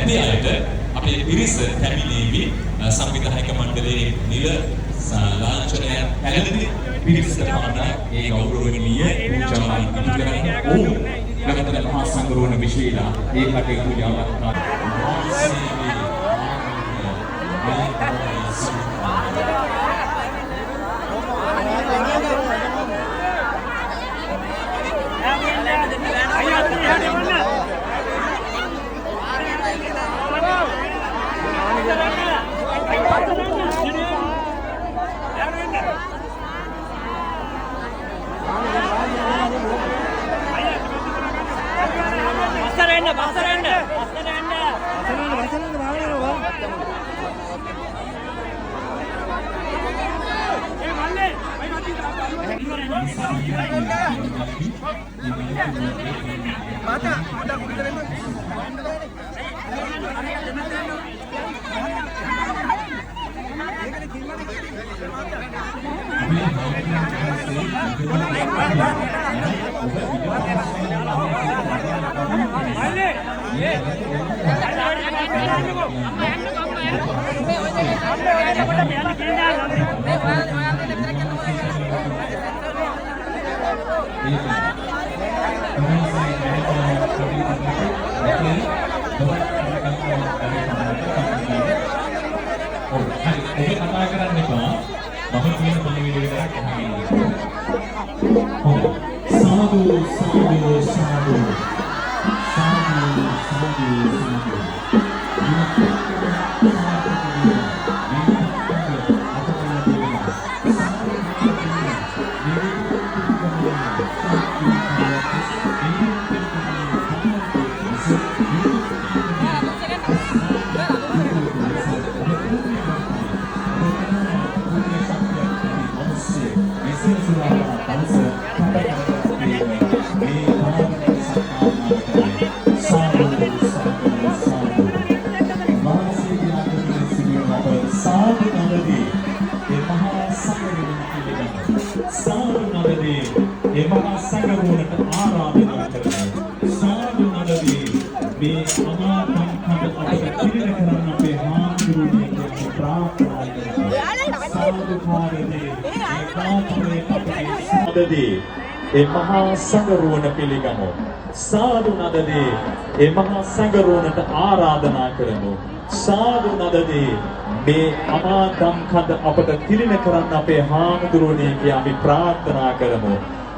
නැති අයට අපේ පිරිස පැමිණේවි. සංවිධායක මණ්ඩලයේ නිල ලාංඡනය පැලදී පිරිසට පාන ඒ ගෞරවණීය පූජාවන් ඉටු කරගෙන ඕම් ගමතල මහා සංඝරෝණ විශේෂලා ඒ කටයුතු යවත්තා. ඒ මහා සංඝරුවන පිළිගමු. සාදු නදදී ඒ මහා සංඝරුවනට ආරාධනා කරමු. සාදු නදදී මේ අමාදම් කඳ අපට තිලින කරන්න අපේ හාමුදුරුවනේ කියා අපි ප්‍රාර්ථනා කරමු.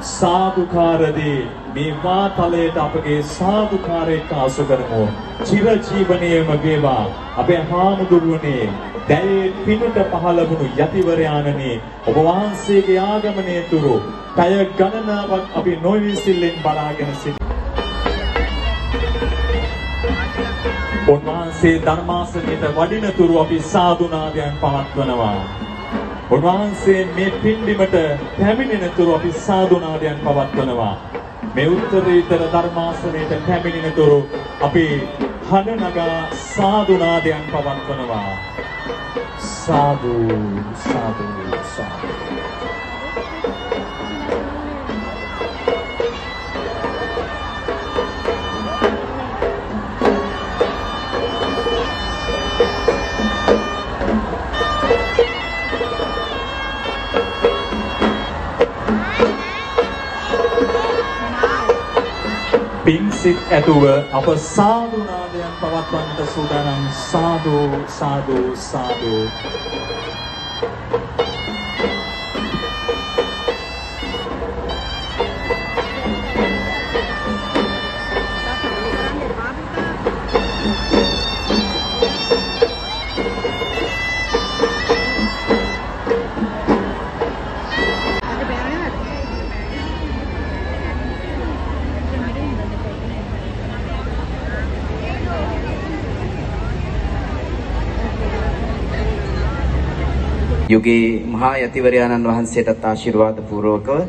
සාදුකාරදී මේ වාතලයට අපගේ සාදුකාරයට ආසු කරමු. චිර ජීවනයේම වේවා අපේ හාමුදුරුවනේ දැයේ පිනට පහළ වුණු යතිවරයාණනි ඔබ වහන්සේගේ ආගමනය තුරු කය ගණනාවක් අපි නොවිසිල්ලෙන් බලාගෙන සිටිමු. උන්වහන්සේ ධර්මාසනයට වඩින තුරු අපි සාදුනාදයන් පවත්වනවා. උන්වහන්සේ මේ පින්බිමට පැමිණෙන තුරු අපි සාදුනාදයන් පවත්වනවා. මේ උත්තරීතර ධර්මාසනයට පැමිණෙන තුරු අපි හඬ නගා සාදුනාදයන් පවත්වනවා. සාදු සාදු සාදු. පින්සිට ඇතුව අප සාදුනාදයන් පවත්වන්නට සූදානම්. සාදු සාදු සාදු. යුගයේ මහා යතිවරයාණන් වහන්සේටත් ආශිර්වාද පූර්වකව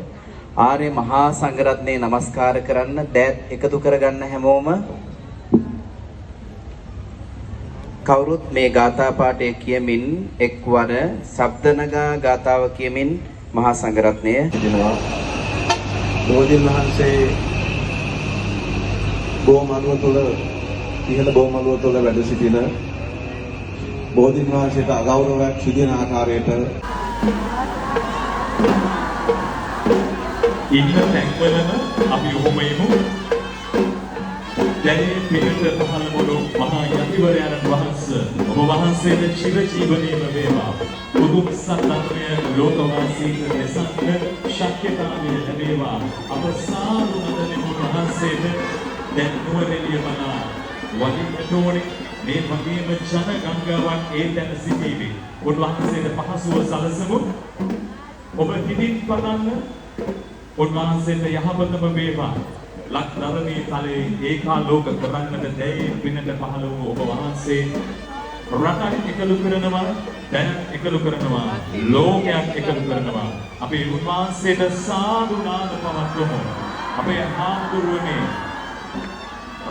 ආර්ය මහා සංඝරත්නයේ নমස්කාර කරන්න දෑත් එකතු කරගන්න හැමෝම කවුරුත් මේ ගාථා පාඨය කියමින් එක්වර ශබ්දනගා ගාථාව කියමින් මහා සංඝරත්නය දිනවා. බෝධීන් වහන්සේ බොමනුව තුළ ඉහළ බොමළුව තුළ වැඩ සිටින බෝධීන් වහන්සේට අගෞරවයක් සිදුවන ආකාරයට ඉන්න තැන්වලම අපි ඔහොම එමු. දැනේ පිටත පහළ වූ මහා යතිවරයන් වහන්සේ ඔබ වහන්සේට චිර ජීවනයේම වේවා. උතුම් සත්‍යය ලෝකවාසීන්ට දෙසන්න ශක්‍යතාවය ලැබේවා. අප සාදු නදන වහන්සේට දැන් නුවරඑළිය මනා වදින්නට ඕනේ. මේ වගේම ජන ගංගාවක් ඒ තැන සිටීවි. උන්වහන්සේට පහසුව සලසමු. ඔබ හිතින් පතන්න උන්වහන්සේට යහපතම වේවා. ලක්ධරණී තලයේ ඒකාලෝක කරන්නට දැයි පිනට පහළ වූ ඔබ වහන්සේ රටක් එකලු කරනවා, දැනක් එකලු කරනවා, ලෝකයක් එකලු කරනවා. අපි උන්වහන්සේට සාදු නාද පවත්වමු. අපේ හාමුදුරුවනේ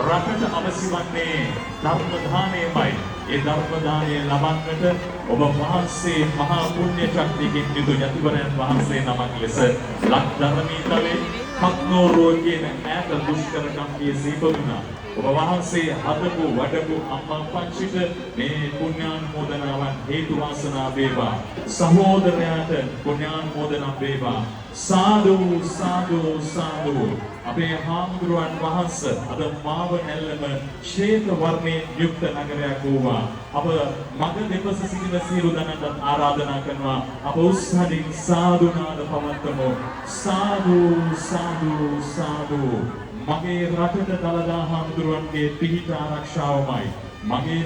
රටට අවශ්‍ය වන්නේ ධර්ම දානයමයි. ඒ ධර්ම දානය ලබන්නට ඔබ වහන්සේ මහා පුණ්‍ය ශක්තියකින් යුතු යතිවරයන් වහන්සේ නමක් ලෙස ලක්ධරණී තලයේ කක්නෝරුව කියන ඈත දුෂ්කර කම්පිය සීපදුනා. ඔබ වහන්සේ හදපු වඩපු අම්මා පක්ෂිට මේ පුණ්‍යානුමෝදනාවන් හේතු වාසනා වේවා. සහෝදරයාට පුණ්‍යානුමෝදනා වේවා. සාදු සාදු සාදු. අපේ හාමුදුරුවන් වහන්සේ අද මාව නැල්ලම ශ්වේත වර්ණයෙන් යුක්ත නගරයක් වූවා. අප මග දෙපස සිටින සියලු දනන්ට ආරාධනා කරනවා. අප උස්සහලින් සාදු නාද පවත්වමු. සාදු සාදු සාදු. මගේ රටට දළදා හාමුදුරුවන්ගේ පිහිට ආරක්ෂාවමයි. මගේ